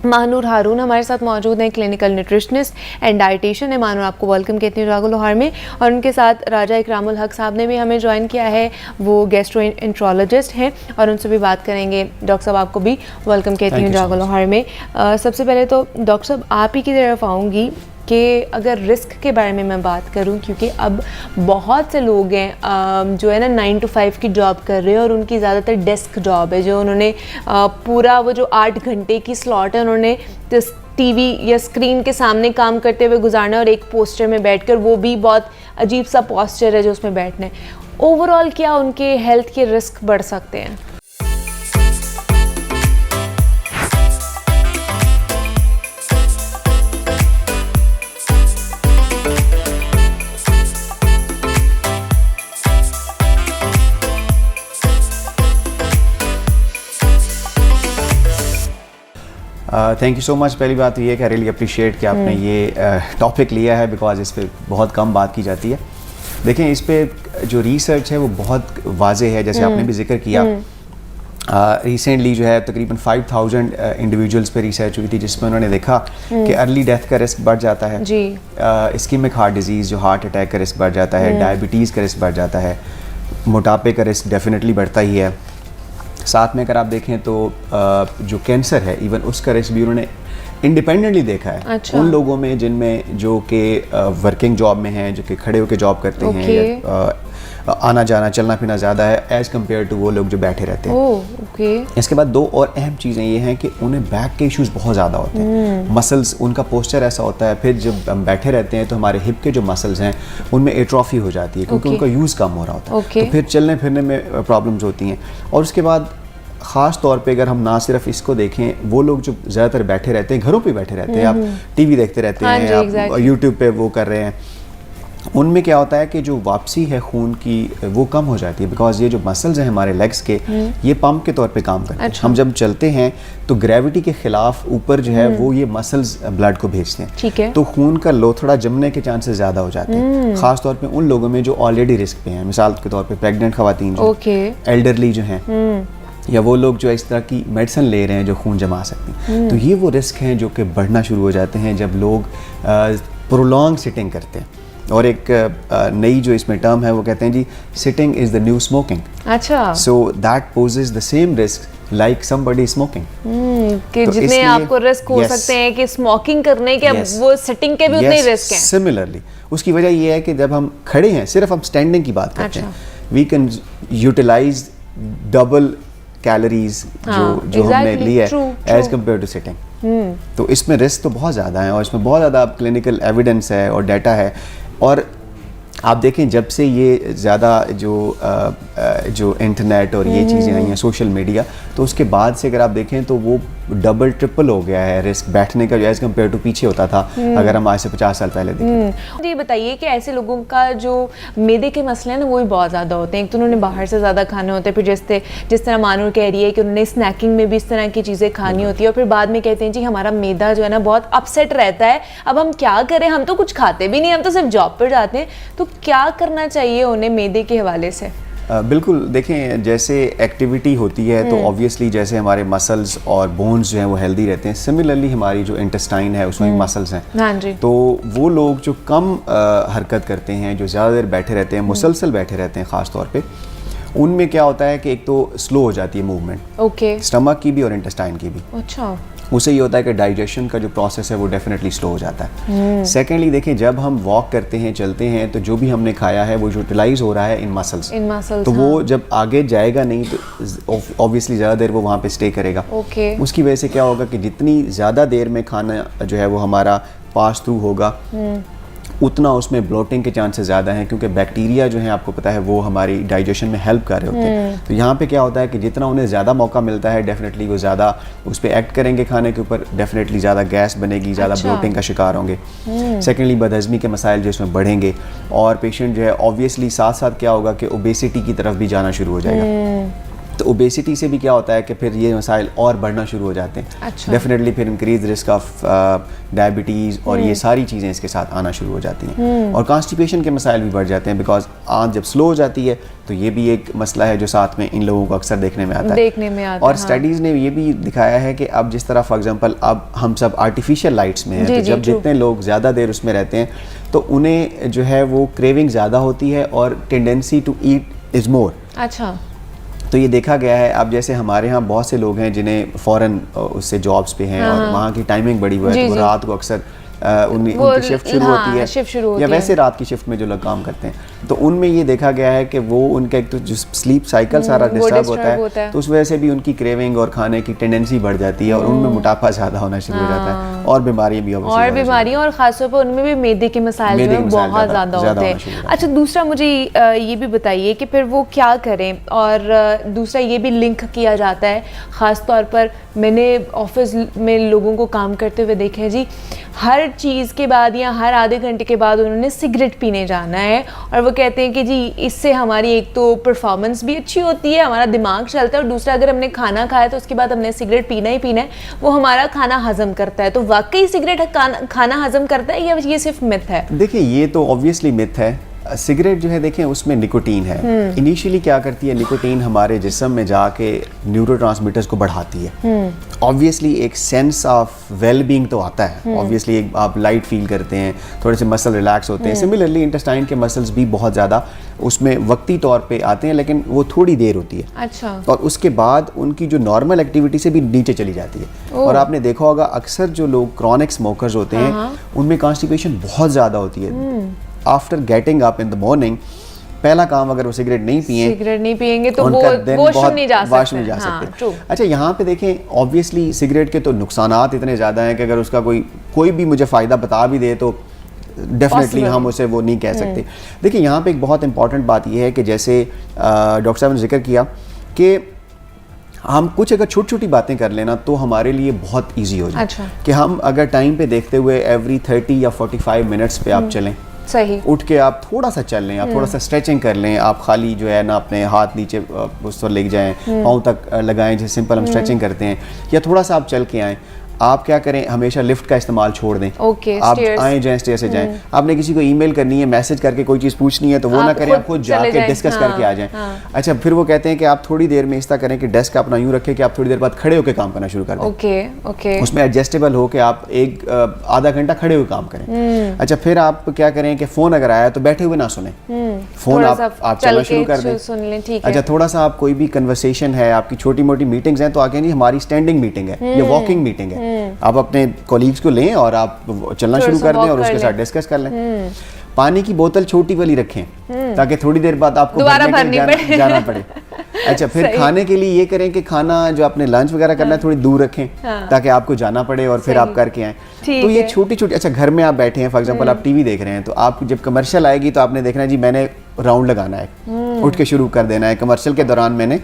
महानूर हारून हमारे साथ मौजूद हैं, क्लिनिकल न्यूट्रिशनिस्ट एंड डाइटिशियन है। महानूर, आपको वेलकम कहती हूँ जागो लोहार में। और उनके साथ राजा इकरामुल हक साहब ने भी हमें ज्वाइन किया है, वो गैस्ट्रोएंट्रोलॉजिस्ट हैं और उनसे भी बात करेंगे। डॉक्टर साहब, आपको भी वेलकम कहती हूँ जागो लोहार में। सबसे पहले तो डॉक्टर साहब आप ही की तरफ आऊँगी कि अगर रिस्क के बारे में मैं बात करूं, क्योंकि अब बहुत से लोग हैं जो है ना 9 to 5 की जॉब कर रहे हैं और उनकी ज़्यादातर डेस्क जॉब है, जो उन्होंने पूरा वो जो 8 घंटे की स्लॉट है उन्होंने टीवी या स्क्रीन के सामने काम करते हुए गुजारना और एक पोस्चर में बैठकर, वो भी बहुत अजीब सा पोस्चर है जो उसमें बैठना है। ओवरऑल क्या उनके हेल्थ के रिस्क बढ़ सकते हैं? Thank you so much. पहली बात तो ये कि आई रियली अप्रिशिएट कि आपने ये टॉपिक लिया है, बिकॉज इस पे बहुत कम बात की जाती है। देखें, इस पे जो रिसर्च है वो बहुत वाजे है, जैसे आपने भी जिक्र किया। रिसेंटली जो है तकरीबन 5000 इंडिविजुअल्स पे रिसर्च हुई थी, जिसमें उन्होंने देखा कि अर्ली डेथ का रिस्क बढ़ जाता है, इस्कीमिक हार्ट डिजीज़ जो हार्ट अटैक का रिस्क बढ़ जाता है, डायबिटीज़ का रिस्क बढ़ जाता है, मोटापे का रिस्क डेफिनेटली बढ़ता ही है। साथ में अगर आप देखें तो जो कैंसर है, इवन उसका रिस्क भी उन्होंने इंडिपेंडेंटली देखा है। अच्छा। उन लोगों में जिनमें जो कि वर्किंग जॉब में हैं, जो कि खड़े होकर जॉब करते हैं, या आना जाना चलना फिरना ज़्यादा है एज़ कम्पेयर टू वो लोग जो बैठे रहते हैं। इसके बाद दो और अहम चीज़ें ये हैं कि उन्हें बैक के इश्यूज़ बहुत ज़्यादा होते हैं, मसल्स, उनका पोस्चर ऐसा होता है, फिर जब हम बैठे रहते हैं तो हमारे हिप के जो मसल्स हैं उनमें एट्रोफी हो जाती है, क्योंकि उनका यूज़ कम हो रहा होता है। तो फिर चलने फिरने में प्रॉब्लम्स होती हैं। और उसके बाद ख़ास तौर पे अगर हम ना सिर्फ इसको देखें, वो लोग जो ज़्यादातर बैठे रहते हैं, घरों पे बैठे रहते हैं, आप टीवी देखते रहते हैं, आप यूट्यूब पे वो कर रहे हैं, उनमें क्या होता है कि जो वापसी है खून की वो कम हो जाती है, बिकॉज ये जो मसल्स हैं हमारे लेग्स के, ये पंप के तौर पे काम करते हैं। हम जब चलते हैं तो ग्रेविटी के खिलाफ ऊपर जो है वो ये मसल्स ब्लड को भेजते हैं। ठीक है। तो खून का लोथड़ा जमने के चांसेस ज़्यादा हो जाते हैं, ख़ास तौर पे उन लोगों में जो ऑलरेडी रिस्क पे हैं। मिसाल के तौर पर प्रेगनेंट ख़वातीन जो, एल्डरली जो हैं, या वो लोग जो इस तरह की मेडिसिन ले रहे हैं जो खून जमा सकती हैं। तो ये वो रिस्क हैं जो कि बढ़ना शुरू हो जाते हैं जब लोग प्रोलॉन्ग सिटिंग करते हैं। और एक नई जो इसमें टर्म है वो कहते हैं जी, sitting is the new smoking. अच्छा। So that poses the same risk like somebody smoking. कि तो जितने आपको रिस्क हो सकते हैं कि स्मोकिंग करने के, वो सिटिंग के भी उतने ही रिस्क हैं। सिमिलरली उसकी वजह ये है कि जब हम खड़े हैं, सिर्फ हम स्टैंडिंग की बात करते हैं, we can utilise double calories जो हमने ली है एज कम्पेयर टू सिटिंग। तो इसमें रिस्क तो बहुत ज़्यादा है और इसमें बहुत ज़्यादा क्लिनिकल एविडेंस है और डाटा है। और आप देखें, जब से ये ज़्यादा जो इंटरनेट और ये चीज़ें आई हैं, सोशल मीडिया, तो उसके बाद से अगर आप देखें तो वो डबल ट्रिपल हो गया है रिस्क बैठने का, जो एज़ कम्पेयर टू पीछे होता था अगर हम आज से 50 साल पहले देखें। ये बताइए कि ऐसे लोगों का जो मैदे के मसले हैं ना, वो भी बहुत ज़्यादा होते हैं। एक तो उन्होंने बाहर से ज़्यादा खाने होते हैं, फिर जिस तरह मानूर कह रही है कि उन्होंने स्नैकिंग में भी इस तरह की चीज़ें खानी होती है, और फिर बाद में कहते हैं जी हमारा मैदा जो है ना बहुत अपसेट रहता है, अब हम क्या करें, हम तो कुछ खाते भी नहीं, हम तो सिर्फ जॉब पर जाते हैं। तो क्या करना चाहिए उन्हें मैदे के हवाले से? बिल्कुल, देखें, जैसे एक्टिविटी होती है तो ऑब्वियसली जैसे हमारे मसल्स और बोन्स जो हैं वो हेल्दी रहते हैं, सिमिलरली हमारी जो इंटेस्टाइन है उसमें भी मसल्स हैं। हाँ जी। तो वो लोग जो कम हरकत करते हैं, जो ज़्यादा देर बैठे रहते हैं, मुसलसल बैठे रहते हैं ख़ास तौर पे, उनमें क्या होता है कि एक तो स्लो हो जाती है मूवमेंट, स्टमक की भी और इंटेस्टाइन की भी। अच्छा। उससे ये होता है कि डाइजेशन का जो प्रोसेस है वो डेफिनेटली स्लो हो जाता है। सेकेंडली देखें, जब हम वॉक करते हैं, चलते हैं, तो जो भी हमने खाया है वो यूटिलाइज हो रहा है इन मसल्स। तो वो जब आगे जाएगा नहीं तो ऑब्वियसली ज़्यादा देर वो वहाँ पे स्टे करेगा। उसकी वजह से क्या होगा कि जितनी ज़्यादा देर में खाना जो है वो हमारा पास थ्रू होगा, उतना उसमें ब्लोटिंग के चांसेस ज़्यादा हैं, क्योंकि बैक्टीरिया जो है आपको पता है वो हमारी डाइजेशन में हेल्प कर रहे होते हैं। तो यहाँ पे क्या होता है कि जितना उन्हें ज़्यादा मौका मिलता है, डेफिनेटली वो ज़्यादा उस पर एक्ट करेंगे खाने के ऊपर, डेफिनेटली ज़्यादा गैस बनेगी, ज़्यादा ब्लोटिंग का शिकार होंगे। सेकेंडली बदहज़मी के मसाइल जो इसमें बढ़ेंगे, और पेशेंट जो है ऑब्वियसली साथ साथ क्या होगा कि ओबेसिटी की तरफ भी जाना शुरू हो जाएगा। तो ओबेसिटी से भी क्या होता है कि फिर ये मसाइल और बढ़ना शुरू हो जाते हैं। अच्छा। डेफिनेटली फिर इंक्रीज रिस्क ऑफ डायबिटीज़ और ये सारी चीज़ें इसके साथ आना शुरू हो जाती हैं। और कॉन्स्टिपेशन के मसाइल भी बढ़ जाते हैं, बिकॉज आंत जब स्लो हो जाती है तो ये भी एक मसला है जो साथ में इन लोगों को अक्सर देखने में आता है। और स्टडीज़ ने ये भी दिखाया है कि अब जिस तरह फॉर एग्जांपल अब हम सब आर्टिफिशियल लाइट्स में हैं, तो जब जितने लोग ज़्यादा देर उसमें रहते हैं तो उन्हें जो है वो क्रेविंग ज़्यादा होती है और tendency to eat is more. अच्छा। तो ये देखा गया है। अब जैसे हमारे यहाँ बहुत से लोग हैं जिन्हें फ़ौरन उससे जॉब्स पे हैं और वहाँ की टाइमिंग बड़ी हुई है, तो रात को अक्सर उनकी शिफ्ट शुरू होती है या वैसे रात की शिफ्ट में जो लोग काम करते हैं, तो उनमें ये देखा गया है कि वो उनका एक तो जो स्लीप साइकिल सारा डिस्टर्ब होता है, तो उस वजह से भी उनकी क्रेविंग और खाने की टेंडेंसी बढ़ जाती है और उनमें मोटापा ज़्यादा होना शुरू हो जाता है और बीमारियाँ भी और ख़ासतौर पर उनमें भी मैदे के मसाइल जो बहुत ज़्यादा होते हैं। अच्छा, दूसरा मुझे ये भी बताइए कि फिर वो क्या करें, और दूसरा ये भी लिंक किया जाता है, ख़ासतौर पर मैंने ऑफिस में लोगों को काम करते हुए देखा है जी, हर चीज़ के बाद या हर आधे घंटे के बाद उन्होंने सिगरेट पीने जाना है, और वो कहते हैं कि जी इससे हमारी एक तो परफॉर्मेंस भी अच्छी होती है, हमारा दिमाग चलता है, और दूसरा अगर हमने खाना खाया तो उसके बाद हमने सिगरेट पीना ही पीना है, वो हमारा खाना हजम करता है। तो वाकई सिगरेट खाना हजम करता है या ये सिर्फ मिथ है? देखिए, ये तो ऑब्वियसली मिथ है। सिगरेट जो है देखें उसमें निकोटीन है। इनिशियली क्या करती है, निकोटीन हमारे जिस्म में जाके न्यूरोट्रांसमीटर्स को बढ़ाती है। ऑब्वियसली एक सेंस ऑफ वेल बीइंग तो आता है, ऑब्वियसली आप लाइट फील करते हैं, थोड़े से मसल रिलैक्स होते हैं। सिमिलरली इंटेस्टाइन के मसल्स भी बहुत ज़्यादा उसमें वक्ती तौर पे आते हैं, लेकिन वो थोड़ी देर होती है। अच्छा। और उसके बाद उनकी जो नॉर्मल एक्टिविटी से भी नीचे चली जाती है। और आपने देखा होगा अक्सर जो लोग क्रॉनिक स्मोकर्स होते हैं उनमें कॉन्स्टिपेशन बहुत ज़्यादा होती है। After getting up in the morning पहला काम अगर वो सिगरेट नहीं पिएंगे तो वो वॉशरूम नहीं जा सकते। अच्छा, यहाँ पे देखें ऑब्वियसली सिगरेट के तो नुकसानात इतने ज़्यादा हैं कि अगर उसका कोई भी मुझे फ़ायदा बता भी दे तो डेफिनेटली हम उसे वो नहीं कह सकते। देखिए, यहाँ पे एक बहुत इंपॉर्टेंट बात यह है कि जैसे डॉक्टर साहब ने जिक्र किया कि हम कुछ अगर छोटी छोटी बातें कर लेना तो हमारे लिए बहुत इजी हो जाए। अच्छा। कि हम अगर टाइम पे देखते हुए एवरी 30 या 45 मिनट्स पे आप चलें, सही उठ के आप थोड़ा सा चल लें, आप थोड़ा सा स्ट्रेचिंग कर लें, आप खाली जो है ना अपने हाथ नीचे उस पर लेके जाएं, पाँव तक लगाएं, जैसे सिंपल हम स्ट्रेचिंग करते हैं, या थोड़ा सा आप चल के आएँ। आप क्या करें, हमेशा लिफ्ट का इस्तेमाल छोड़ दें। आप आए जाएं, स्टेयर से जाएं। आपने किसी को ईमेल करनी है, मैसेज करके कोई चीज़ पूछनी है तो वो ना करें, आप खुद जाके डिस्कस करके आ जाएं। अच्छा, फिर वो कहते हैं कि आप थोड़ी देर में इस तरह करें कि डेस्क अपना यूँ रखें कि आप थोड़ी देर बाद खड़े होकर काम करना शुरू कर दें। उसमें एडजस्टेबल हो कि आप एक आधा घंटा खड़े हुए काम करें। अच्छा, फिर आप क्या करें कि फ़ोन अगर आया तो बैठे हुए ना सुने, फ़ोन आप चलना शुरू कर दें। अच्छा, थोड़ा सा आप कोई भी कन्वर्सेशन है, आपकी छोटी मोटी मीटिंग्स हैं, तो आगे नहीं हमारी स्टैंडिंग मीटिंग है या वॉकिंग मीटिंग है, आप अपने कॉलीग्स को लें और आप चलना शुरू कर दें और उसके साथ डिस्कस कर लें। पानी की बोतल छोटी वाली रखें ताकि थोड़ी देर बाद आपको जाना पड़े। अच्छा, फिर खाने के लिए ये करें कि खाना जो आपने लंच वगैरह करना है थोड़ी दूर रखें ताकि आपको जाना पड़े और फिर आप करके आएँ। तो ये छोटी छोटी, अच्छा घर में आप बैठे हैं, फॉर एग्जांपल आप टीवी देख रहे हैं, तो आप जब कमर्शियल आएगी तो आपने देखना है जी मैंने राउंड लगाना है, उठ के शुरू कर देना है, कमर्शियल के दौरान मैंने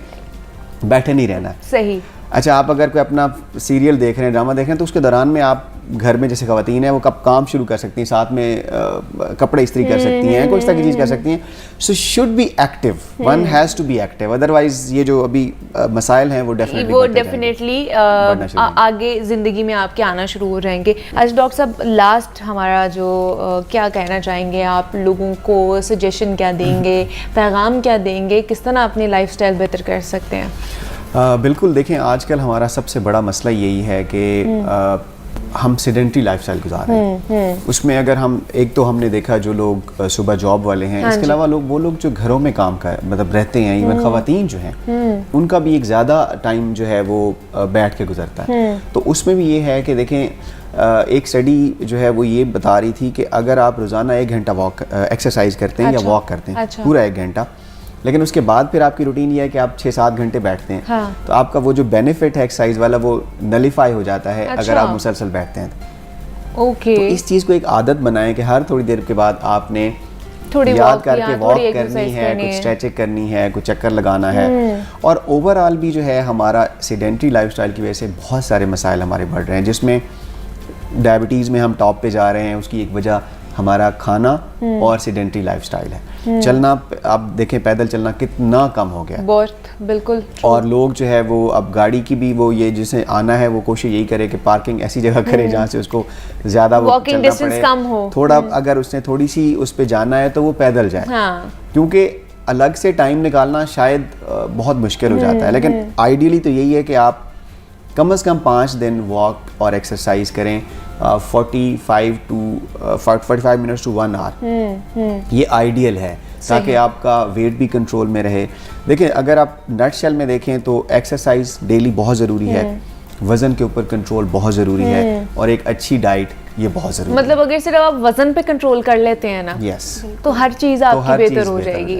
बैठे नहीं रहना है। सही। अच्छा, आप अगर कोई अपना सीरियल देख रहे हैं, ड्रामा देख रहे हैं, तो उसके दौरान में आप घर में जैसे ख़वातीन है वो कब काम शुरू कर सकती हैं, साथ में कपड़े इस्त्री कर सकती हैं, कोई इस तरह की चीज़ कर सकती हैं। So should be active, one has to be active, otherwise ये जो अभी मसाइल हैं वो डेफिनेटली आगे ज़िंदगी में आपके आना शुरू हो जाएंगे। अच्छा डॉक्टर साहब, लास्ट हमारा जो क्या कहना चाहेंगे आप लोगों को, सजेशन क्या देंगे, पैगाम क्या देंगे, किस तरह अपनी लाइफस्टाइल बेहतर कर सकते हैं? बिल्कुल, देखें आजकल हमारा सबसे बड़ा मसला यही है कि हम सेडेंटरी लाइफस्टाइल गुजार रहे हैं। उसमें अगर हम एक तो हमने देखा जो लोग सुबह जॉब वाले हैं, इसके अलावा वो लोग जो घरों में काम कर मतलब रहते हैं, इवन ख़वातीन जो हैं उनका भी एक ज़्यादा टाइम जो है वो बैठ के गुजरता है। तो उसमें भी ये है कि देखें एक स्टडी जो है वो ये बता रही थी कि अगर आप रोज़ाना 1 घंटा एक्सरसाइज करते हैं या वॉक करते हैं पूरा 1 घंटा, लेकिन उसके बाद फिर आपकी रूटीन ये है कि आप 6-7 घंटे बैठते हैं, तो आपका वो जो बेनिफिट है एक्सरसाइज वाला वो नलीफाई हो जाता है अगर आप मुसलसल बैठते हैं। तो इस चीज़ को एक आदत बनाएं कि हर थोड़ी देर के बाद आपने याद करके वॉक करनी है, कुछ स्ट्रेचिंग करनी है, कुछ चक्कर लगाना है। और ओवरऑल भी जो है हमारा सेडेंटरी लाइफस्टाइल की वजह से बहुत सारे मसाइल हमारे बढ़ रहे हैं, जिसमें डायबिटीज़ में हम टॉप पे जा रहे हैं। उसकी एक वजह हमारा खाना और सेडेंटरी लाइफस्टाइल है। चलना, आप देखें पैदल चलना कितना कम हो गया, बहुत, बिल्कुल। और लोग जो है वो अब गाड़ी की भी वो ये जिसे आना है वो कोशिश यही करे कि पार्किंग ऐसी जगह करे जहाँ से उसको ज़्यादा वो वॉकिंग चलना डिस्टेंस पड़े, कम हो। थोड़ा अगर उसने थोड़ी सी उस पर जाना है तो वो पैदल जाए, हाँ। क्योंकि अलग से टाइम निकालना शायद बहुत मुश्किल हो जाता है। लेकिन आइडियली तो यही है कि आप कम से कम 5 दिन वॉक और एक्सरसाइज करें 45 मिनट्स टू 1 आवर, ये आइडियल है, ताकि आपका वेट भी कंट्रोल में रहे। देखिए अगर आप नटशेल में देखें तो एक्सरसाइज डेली बहुत ज़रूरी है, वज़न के ऊपर कंट्रोल बहुत ज़रूरी है, और एक अच्छी डाइट ये बहुत ज़रूरी है। मतलब अगर सिर्फ आप वजन पे कंट्रोल कर लेते हैं ना, यस, तो हर चीज़ आपकी बेहतर हो जाएगी।